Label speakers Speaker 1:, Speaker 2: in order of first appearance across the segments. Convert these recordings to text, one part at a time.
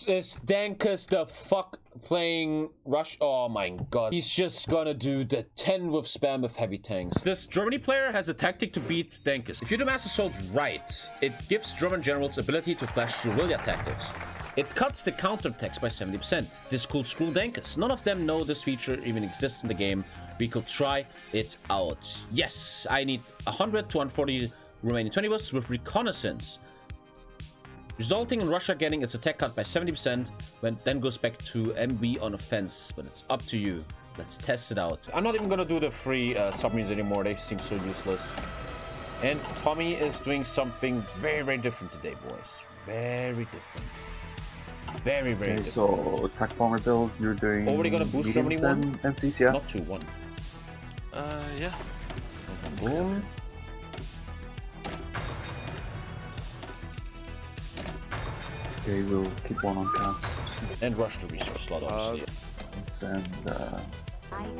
Speaker 1: Is Dankus the fuck playing Rush? Oh my god. He's just gonna do the 10 with spam of heavy tanks. This Germany player has a tactic to beat Dankus. If you do mass assault right, it gives German generals ability to flash Guerrilla Tactics. It cuts the counterattacks by 70%. This could screw Dankus. None of them know this feature even exists in the game. We could try it out. Yes, I need 100 to 140 Romanian 20 buffs with reconnaissance, resulting in Russia getting its attack cut by 70%, when then goes back to MB on offense. But it's up to you. Let's test it out. I'm not even gonna do the free submarines anymore. They seem so useless. And Tommy is doing something very, very different today, boys. Very different. Very, very different.
Speaker 2: So attack bomber build, you're doing.
Speaker 1: Already gonna boost Germany one?
Speaker 2: MCs, yeah.
Speaker 1: Not 2-1.
Speaker 3: Yeah.
Speaker 1: Boom.
Speaker 2: Okay, we'll keep one on cast.
Speaker 1: And rush the resource slot, obviously.
Speaker 2: And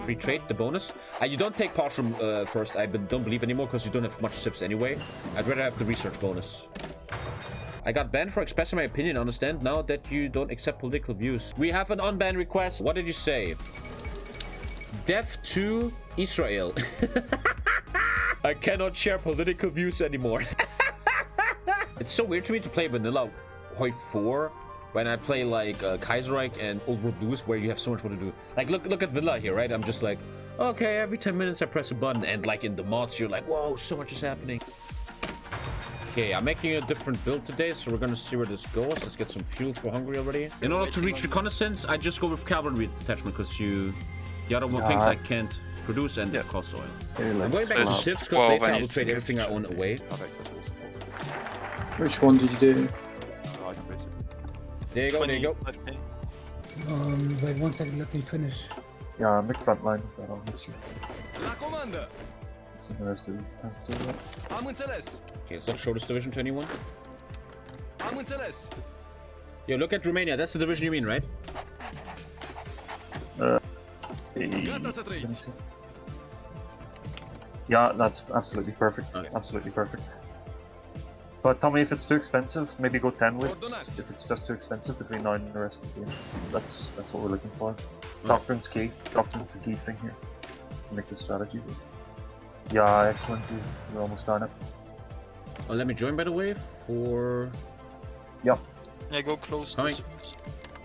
Speaker 1: Free trade, the bonus. You don't take partial first, I don't believe anymore, because you don't have much civs anyway. I'd rather have the research bonus. I got banned for expressing my opinion. Understand now that you don't accept political views. We have an unban request. What did you say? Death to Israel. I cannot share political views anymore. It's so weird to me to play vanilla HOI4 when I play like Kaiserreich and Old World Blues, where you have so much more to do. Like look at vanilla here, right? I'm just like, okay, every 10 minutes I press a button, and like in the mods you're like, whoa, so much is happening. Okay, I'm making a different build today, so we're gonna see where this goes. Let's get some fuel for Hungary already. In order to reach reconnaissance, I just go with cavalry detachment, because the other things I can't produce and it costs oil.
Speaker 2: okay,
Speaker 1: I'm going back to civs, because later I will trade everything I own away.
Speaker 4: Which one did you do?
Speaker 1: There you go, there you go.
Speaker 5: Wait 1 second, let me finish.
Speaker 2: yeah, make front line. That'll make sure. So the rest of these tanks are up.
Speaker 1: Okay, let's not show this division to anyone. Yo, look at Romania. That's the division you mean, right?
Speaker 2: Yeah, that's absolutely perfect.
Speaker 1: Okay.
Speaker 2: Absolutely perfect. But Tommy, if it's too expensive, maybe go 10 widths. If it's just too expensive between now and the rest of the game, that's what we're looking for. Doctrine's key. Doctrine's the key thing here. Make the strategy. Yeah, excellent. We're almost done it.
Speaker 1: Oh, let me join, by the way, for...
Speaker 2: Yep.
Speaker 3: Yeah, go close.
Speaker 1: Coming.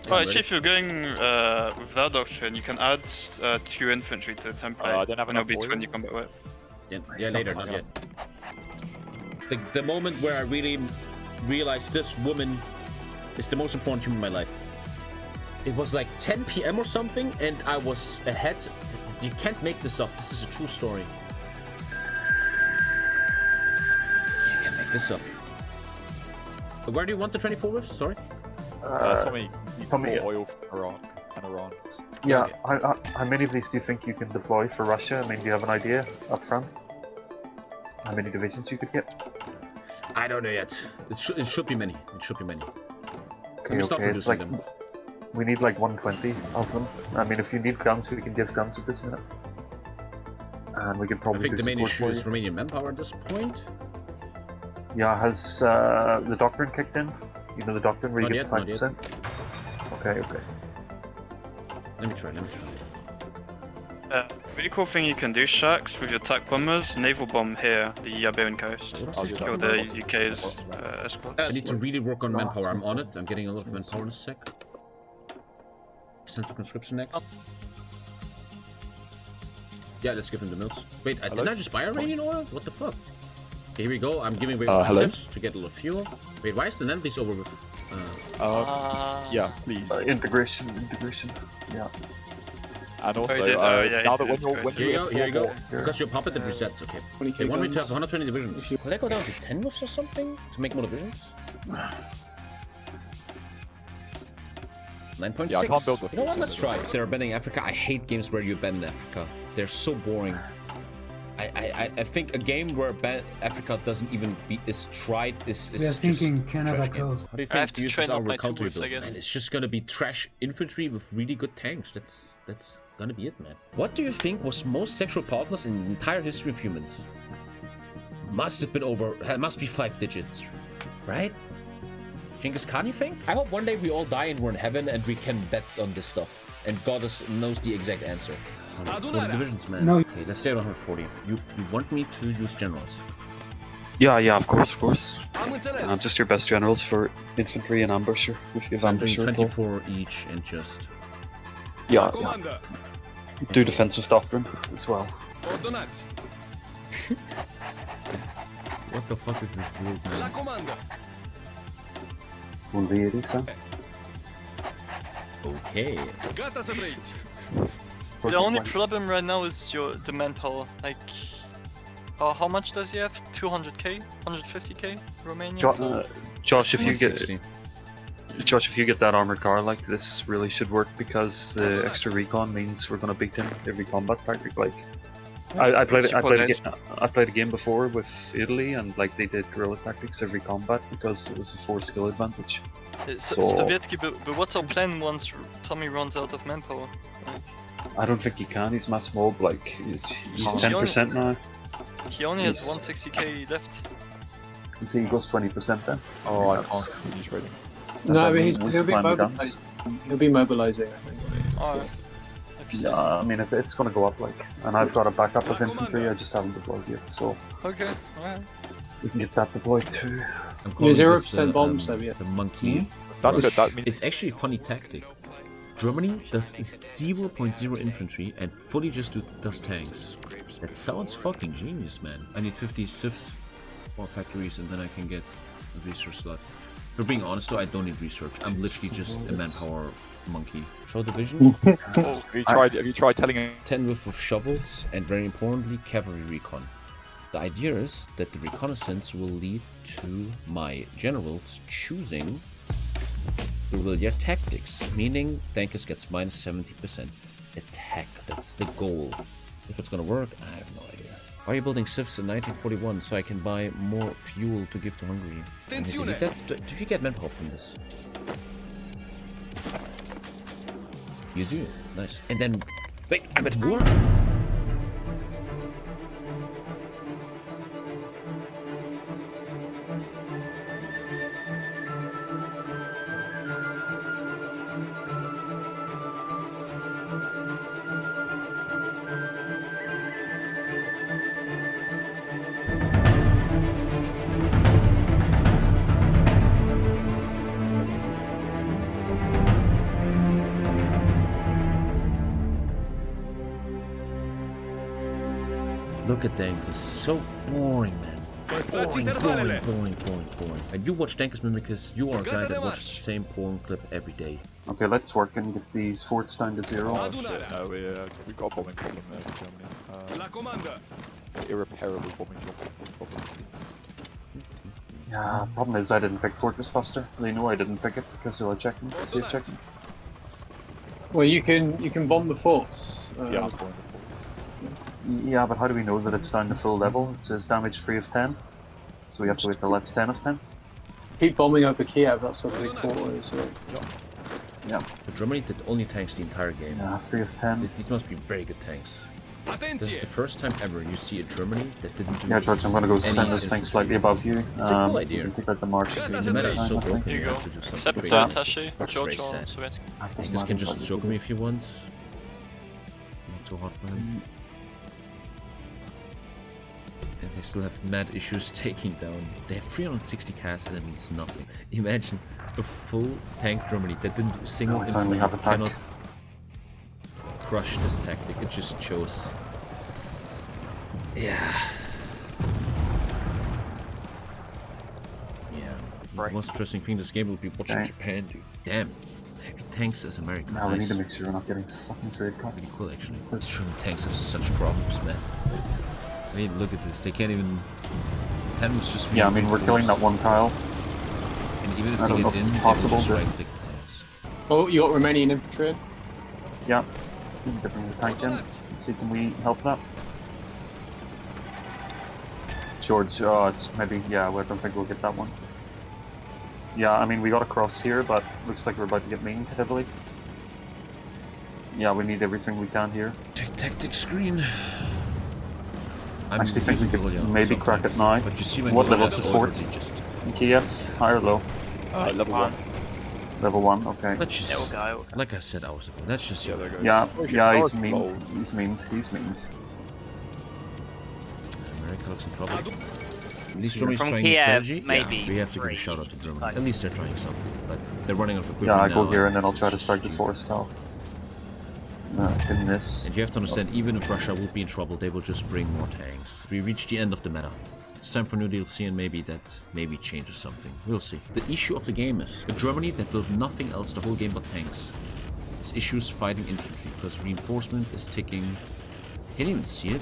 Speaker 3: Oh, actually, if you're going with that doctrine, you can add 2 infantry to the template.
Speaker 6: I don't have
Speaker 3: when it'll
Speaker 6: enough
Speaker 3: be
Speaker 6: oil.
Speaker 3: 20 combat weight.
Speaker 1: Yeah, later, not yet. The moment where I really realized this woman is the most important human in my life. It was like 10 PM or something, and I was ahead. You can't make this up. This is a true story. You can't make this up. But where do you want the 24 with? Sorry?
Speaker 6: Tommy, you
Speaker 2: Tommy,
Speaker 6: bought oil from Iraq and Iran.
Speaker 2: Yeah, how many of these do you think you can deploy for Russia? I mean, do you have an idea up front? How many divisions you could get?
Speaker 1: I don't know yet. It should be many. It should be many.
Speaker 2: Okay,
Speaker 1: stop
Speaker 2: okay, it's
Speaker 1: producing
Speaker 2: like...
Speaker 1: them.
Speaker 2: We need like 120 of them. I mean, if you need guns, we can give guns at this minute. And we can
Speaker 1: I
Speaker 2: probably
Speaker 1: think
Speaker 2: do
Speaker 1: the main
Speaker 2: support
Speaker 1: issue
Speaker 2: for
Speaker 1: is
Speaker 2: you.
Speaker 1: Romanian manpower at this point.
Speaker 2: Yeah, has the doctrine kicked in? You know the doctrine where you
Speaker 1: Not
Speaker 2: get
Speaker 1: yet,
Speaker 2: 5%? Okay, okay.
Speaker 1: Let me try.
Speaker 3: Really cool thing you can do, Shax, with your attack bombers, naval bomb here, the Iberian coast. Kill the UK's escorts.
Speaker 1: I need to really work on manpower. I'm on it. I'm getting a lot of manpower in a sec. Sense of conscription next. Yeah, let's give him the mills. Wait, didn't I just buy Iranian oil? What the fuck? Okay, here we go. I'm giving away my ships to get a little fuel. Wait, why is the Netherlands over with?
Speaker 6: Yeah, please.
Speaker 2: Integration. Yeah.
Speaker 6: And also,
Speaker 3: yeah,
Speaker 6: now that when
Speaker 1: Here
Speaker 6: you're
Speaker 1: you go. Because your puppet resets, okay. They want me to have 120 divisions. Could I go down to 10 moves or something to make more divisions? 9.6.
Speaker 6: Yeah, I can't build the
Speaker 1: You know what?
Speaker 6: forces
Speaker 1: Let's try.
Speaker 6: as well.
Speaker 1: They're banning Africa. I hate games where you ban Africa. They're so boring. I think a game where Africa doesn't even is tried is
Speaker 5: We are thinking Canada coast.
Speaker 1: How do you
Speaker 7: I have
Speaker 1: think
Speaker 7: to
Speaker 1: uses
Speaker 7: train
Speaker 1: our
Speaker 7: up my
Speaker 1: counter
Speaker 7: troops, I
Speaker 1: build?
Speaker 7: guess.
Speaker 1: And it's just gonna be trash infantry with really good tanks. That's gonna be it, man. What do you think was most sexual partners in the entire history of humans? Must be 5 digits, right? Genghis Khan, you think? I hope one day we all die and we're in heaven and we can bet on this stuff. And God knows the exact answer. 140 divisions, man.
Speaker 5: No.
Speaker 1: Okay, let's say 140. You want me to use generals?
Speaker 2: Yeah, of course. Just your best generals for infantry and ambusher. If you have
Speaker 1: So I'm doing
Speaker 2: ambusher.
Speaker 1: 24 each and just...
Speaker 2: Yeah. Do defensive doctrine as well.
Speaker 1: What the fuck is this build, man? Okay.
Speaker 4: The only problem right now is the manpower. Like, how much does he have? 200k, 150k Romania.
Speaker 2: Josh, if you
Speaker 1: 160.
Speaker 2: Josh, if you get that armored car, like this really should work because the extra recon means we're gonna beat him every combat tactic. Like, I played a game before with Italy, and like they did guerrilla tactics every combat because it was a 4 skill advantage.
Speaker 4: Sovietsky, but what's our plan once Tommy runs out of manpower? Like,
Speaker 2: I don't think he can. He's mass mob. Like he's 10% now.
Speaker 4: He only has 160k left.
Speaker 2: You think he goes 20% then?
Speaker 6: Oh, I can't finish raiding.
Speaker 7: No, I mean
Speaker 2: we'll
Speaker 7: he'll be
Speaker 2: spam the
Speaker 7: mobilizing.
Speaker 2: guns.
Speaker 7: He'll be mobilizing, I think.
Speaker 4: Alright.
Speaker 2: Yeah, I mean it's gonna go up like, and I've got a backup of infantry. I just haven't deployed yet, so
Speaker 4: Okay, alright.
Speaker 2: we can get that deployed too.
Speaker 1: I'm calling
Speaker 7: You're
Speaker 1: this,
Speaker 7: 0% bomb, Soviet.
Speaker 1: The monkey.
Speaker 6: That's good. That means
Speaker 1: It's actually a funny tactic. Germany does 0.0 infantry and fully just does tanks. That sounds fucking genius, man. I need 50 civs or factories and then I can get a research slot. For being honest though, I don't need research. I'm literally just a manpower monkey. Show division.
Speaker 6: have you tried telling him?
Speaker 1: 10 worth of shovels and very importantly cavalry recon. The idea is that the reconnaissance will lead to my generals choosing Guerrilla Tactics, meaning Dankus gets minus 70% attack. That's the goal. If it's gonna work, I have no idea. Why are you building civs in 1941 so I can buy more fuel to give to Hungary? Do you get manpower from this? You do? Nice. And then... Wait, I'm at war? Look at Dankus, so boring, man. Boring. I do watch Dankus because you are a guy that watches the same porn clip every day.
Speaker 2: Okay, let's work and get these forts down to 0.
Speaker 6: Oh shit, no, we've got a bombing problem there in Germany. Irreparable bombing problem.
Speaker 2: Yeah, problem is I didn't pick Fortress Buster. They know I didn't pick it because they were checking, safe checking.
Speaker 7: Well, you can bomb the forts.
Speaker 6: Yeah, I'm bombing the forts.
Speaker 2: Yeah, but how do we know that it's down to full level? It says damage 3 of 10. So we have to wait till that's 10 of 10.
Speaker 7: Keep bombing over Kiev, that's what a big fort is.
Speaker 2: Yeah.
Speaker 1: But Germany did only tanks the entire game.
Speaker 2: Yeah, 3 of 10.
Speaker 1: These must be very good tanks. This is the first time ever you see a Germany that didn't do
Speaker 2: Yeah, George, I'm gonna go send this thing slightly above you.
Speaker 1: It's a cool idea.
Speaker 2: You can take out the marches.
Speaker 1: The meta is so broken,
Speaker 4: Here
Speaker 1: you
Speaker 4: you
Speaker 1: have
Speaker 4: go.
Speaker 1: to do
Speaker 4: Except
Speaker 1: something
Speaker 4: the
Speaker 1: crazy.
Speaker 4: attaché,
Speaker 1: That's
Speaker 4: George
Speaker 1: very
Speaker 4: or
Speaker 1: sad.
Speaker 4: Sovietsky.
Speaker 1: Dankus can just choke me if he wants. Not too hard for him. And they still have mad issues taking down. They have 360 cast and that means nothing. Imagine a full tank Germany that didn't do a single
Speaker 2: Oh, we finally have a tank.
Speaker 1: cannot crush this tactic. It just shows. Yeah. The most interesting thing this game will be watching Japan do. Damn. Heavy tanks as America.
Speaker 2: Now we need to make sure we're not getting fucking trade caught.
Speaker 1: Pretty cool actually. German tanks have such problems, man. I mean, look at this. They can't even. 10 was just.
Speaker 2: Yeah, I mean, we're killing that one tile.
Speaker 1: And even if
Speaker 2: I
Speaker 1: they
Speaker 2: don't know
Speaker 1: get
Speaker 2: if
Speaker 1: in,
Speaker 2: it's
Speaker 1: they
Speaker 2: possible,
Speaker 1: will just
Speaker 2: but-
Speaker 1: right click the tanks.
Speaker 7: Oh, you got Romanian infantry in?
Speaker 2: Yeah. We can bring the tank in. See, can we help that? George, it's maybe, yeah, I don't think we'll get that one. Yeah, I mean, we got a cross here, but looks like we're about to get memed heavily. Yeah, we need everything we can here.
Speaker 1: Check tactic screen.
Speaker 2: I actually think we could maybe crack it now.
Speaker 1: But you see when
Speaker 2: What
Speaker 1: you
Speaker 2: level's
Speaker 1: have
Speaker 2: the fort?
Speaker 1: overly just
Speaker 2: Kiev, high or low?
Speaker 6: Level 1.
Speaker 2: Level 1, okay.
Speaker 1: Let's just,
Speaker 4: Yeah, okay.
Speaker 1: like I said hours ago, let's just see.
Speaker 6: Yeah, there goes.
Speaker 2: Yeah, yeah, he's
Speaker 6: Orange
Speaker 2: mean.
Speaker 6: gold.
Speaker 2: He's mean. He's mean.
Speaker 1: America looks in trouble. At least
Speaker 2: See,
Speaker 1: Germany's
Speaker 8: from
Speaker 1: trying new
Speaker 8: Kiev,
Speaker 1: strategy.
Speaker 8: maybe
Speaker 1: Yeah, we have to give a
Speaker 8: 3,
Speaker 1: shout out to Germany.
Speaker 8: like-
Speaker 1: At least they're trying something, but they're running out of equipment
Speaker 2: Yeah, I
Speaker 1: now.
Speaker 2: go here and then I'll try to
Speaker 1: it's
Speaker 2: strike the
Speaker 1: just
Speaker 2: forest now. Can miss.
Speaker 1: And you have to understand, even if Russia will be in trouble, they will just bring more tanks. We reach the end of the meta. It's time for new DLC, and maybe that changes something. We'll see. The issue of the game is a Germany that built nothing else the whole game but tanks. Its issues fighting infantry because reinforcement is ticking. Can't even see it.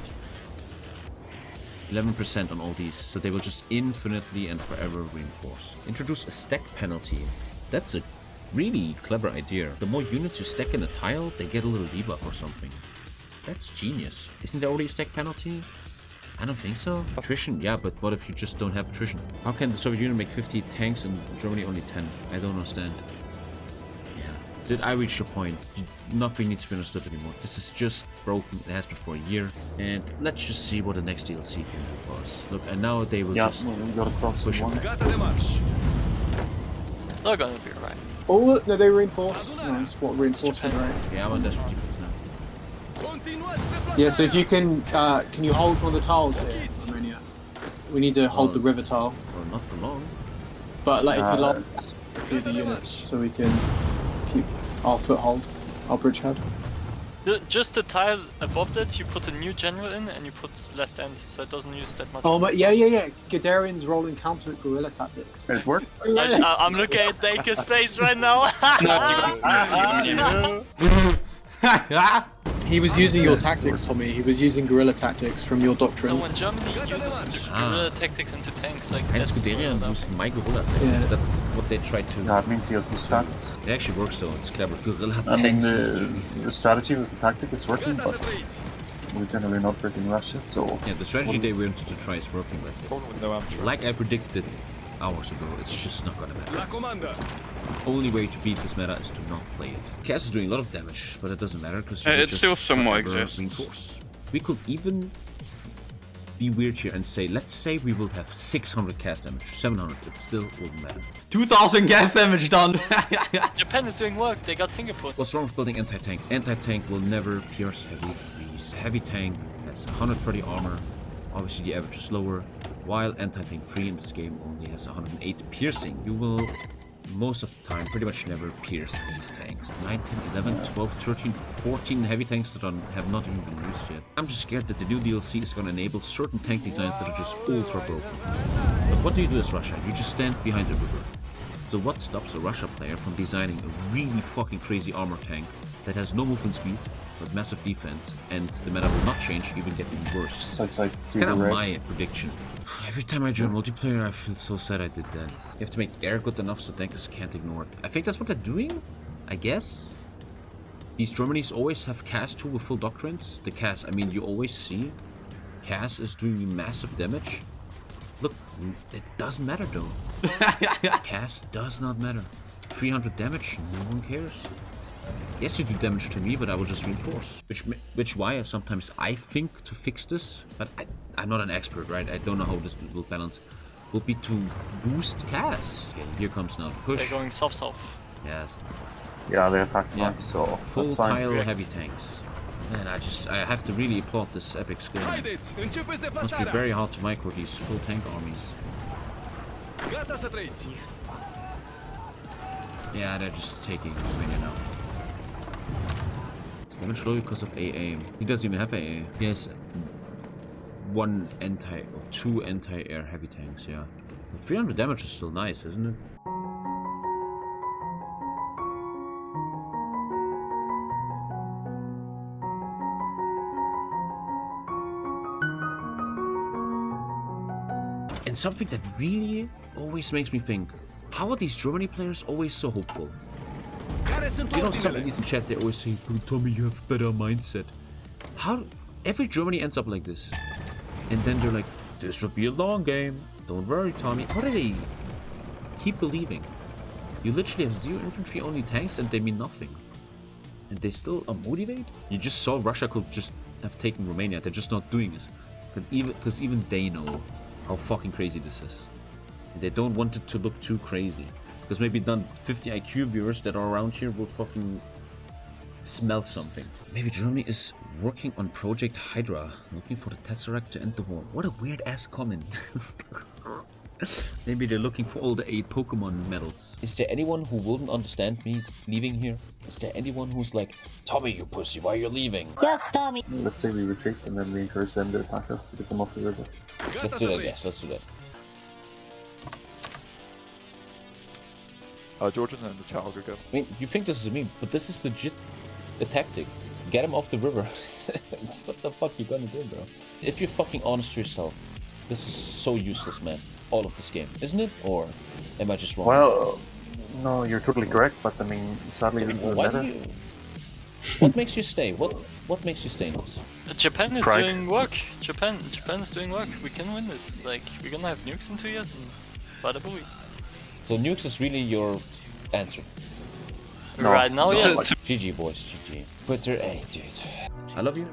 Speaker 1: 11% on all these, so they will just infinitely and forever reinforce. Introduce a stack penalty. That's a really clever idea. The more units you stack in a tile, they get a little debuff or something. That's genius. Isn't there already a stack penalty? I don't think so. Attrition, yeah, but what if you just don't have attrition? How can the Soviet Union make 50 tanks and Germany only 10? I don't understand. Yeah. Did I reach your point? Nothing needs to be understood anymore. This is just broken. It has been for a year. And let's just see what the next DLC can do for us. Look, and now they will just
Speaker 2: We gotta cross
Speaker 1: push
Speaker 2: one.
Speaker 1: it back.
Speaker 4: They're gonna be right.
Speaker 7: Oh, no, they reinforce. Nice. What reinforcement, right?
Speaker 1: Yeah, I'm on desperate defense now.
Speaker 7: Yeah, so if you can you hold one of the tiles here, Romania? We need to hold the river tile.
Speaker 1: Well, not for long.
Speaker 7: But like if you lock
Speaker 2: It's-
Speaker 7: through the units, so we can keep our foothold, our bridgehead.
Speaker 4: Just the tile above that, you put a new general in and you put less end, so it doesn't use that much.
Speaker 7: Oh, but yeah. Guderian's rolling counter at Guerrilla Tactics.
Speaker 2: It worked.
Speaker 4: I'm looking at Dankus' face right now.
Speaker 7: He was using your tactics, Tommy. He was using Guerrilla Tactics from your doctrine.
Speaker 4: So when Germany uses guerrilla tactics into tanks, like
Speaker 1: Heinz
Speaker 4: that's
Speaker 1: Guderian
Speaker 4: what
Speaker 1: used my Guerrilla Tactics.
Speaker 7: Yeah.
Speaker 1: That's what they tried to...
Speaker 2: Yeah, it means he has no stats.
Speaker 1: It actually works though, it's clever. Guerrilla
Speaker 2: I mean,
Speaker 1: Tactics.
Speaker 2: the strategy with the tactic is working, but we're generally not breaking Russia, so...
Speaker 1: Yeah, the strategy they wanted to try is working, but
Speaker 6: Opponent with no amateur.
Speaker 1: like I predicted hours ago, it's just not gonna matter. Only way to beat this meta is to not play it. Cass is doing a lot of damage, but it doesn't matter because
Speaker 3: It still somewhat exists.
Speaker 1: Reinforce. We could even be weird here and say, let's say we will have 600 cast damage, 700, it still wouldn't matter.
Speaker 9: 2000 gas damage done.
Speaker 4: Japan is doing work. They got Singapore.
Speaker 1: What's wrong with building anti-tank? Anti-tank will never pierce heavy freeze. Heavy tank has 130 armor, obviously the average is lower, while anti-tank 3 in this game only has 108 piercing. You will most of the time pretty much never pierce these tanks. 9, 10, 11, 12, 13, 14 heavy tanks that have not even been used yet. I'm just scared that the new DLC is going to enable certain tank designs that are just ultra broken. But what do you do as Russia? You just stand behind the river. So what stops a Russia player from designing a really fucking crazy armor tank that has no movement speed, but massive defense, and the meta will not change, even getting worse?
Speaker 2: It's like
Speaker 1: It's kind of my prediction. Every time I join multiplayer, I feel so sad I did that. You have to make air good enough so tankers can't ignore it. I think that's what they're doing, I guess. These Germanys always have CAS 2 with full doctrines. The CAS, I mean, you always see CAS is doing massive damage. Look, it doesn't matter though. CAS does not matter. 300 damage, no one cares. Yes, you do damage to me, but I will just reinforce. Which why sometimes I think to fix this, but I'm not an expert, right? I don't know how this will balance. Would be to boost CAS. Okay, here comes now the push.
Speaker 4: They're going south.
Speaker 1: Yes,
Speaker 2: Yeah, they attack
Speaker 1: yeah.
Speaker 2: more, so
Speaker 1: Full
Speaker 2: that's fine.
Speaker 1: tile heavy tanks. And I have to really applaud this epic skill. It must be very hard to micro these full tank armies. Yeah, they're just taking Romania now. It's damage low because of AA. He doesn't even have AA. He has two anti-air heavy tanks, yeah. But 300 damage is still nice, isn't it? And something that really always makes me think, how are these Germany players always so hopeful? You know, some idiots in chat, they always say, oh, Tommy, you have better mindset. How? Every Germany ends up like this. And then they're like, this will be a long game. Don't worry, Tommy. How do they keep believing? You literally have 0 infantry, only tanks, and they mean nothing. And they still are motivated? You just saw Russia could just have taken Romania. They're just not doing this. Because even they know how fucking crazy this is. And they don't want it to look too crazy. Because maybe done 50 IQ viewers that are around here would fucking smell something. Maybe Germany is working on Project Hydra, looking for the Tesseract to end the war. What a weird ass comment. Maybe they're looking for all the 8 Pokemon medals. Is there anyone who wouldn't understand me leaving here? Is there anyone who's like, Tommy, you pussy, why are you leaving?
Speaker 8: Yes, Tommy.
Speaker 2: Let's say we retreat and then we encourage them to attack us to get them off the river.
Speaker 1: Let's do that, yes, let's do that.
Speaker 6: Georgian in the chat, I'll go get him.
Speaker 1: I mean, you think this is a meme, but this is legit the tactic. Get him off the river. What the fuck you gonna do, bro? If you're fucking honest to yourself, this is so useless, man. All of this game, isn't it? Or am I just wrong?
Speaker 2: Well, no, you're totally correct, but I mean, sadly this is the
Speaker 1: Why
Speaker 2: meta.
Speaker 1: do you... What makes you stay? What makes you stay in this?
Speaker 4: Japan is
Speaker 2: Pride.
Speaker 4: doing work. Japan is doing work. We can win this. Like, we're gonna have nukes in 2 years and bada booey.
Speaker 1: So nukes is really your answer.
Speaker 2: No.
Speaker 4: Right now,
Speaker 2: No,
Speaker 4: yes.
Speaker 2: like-
Speaker 1: GG boys, GG. Twitter, hey dude. I love you.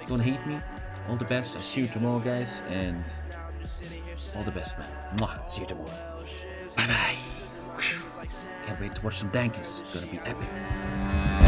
Speaker 1: Don't hate me. All the best. I'll see you tomorrow, guys, and all the best, man. Mwah. See you tomorrow. Bye bye. Can't wait to watch some Dankus. It's gonna be epic.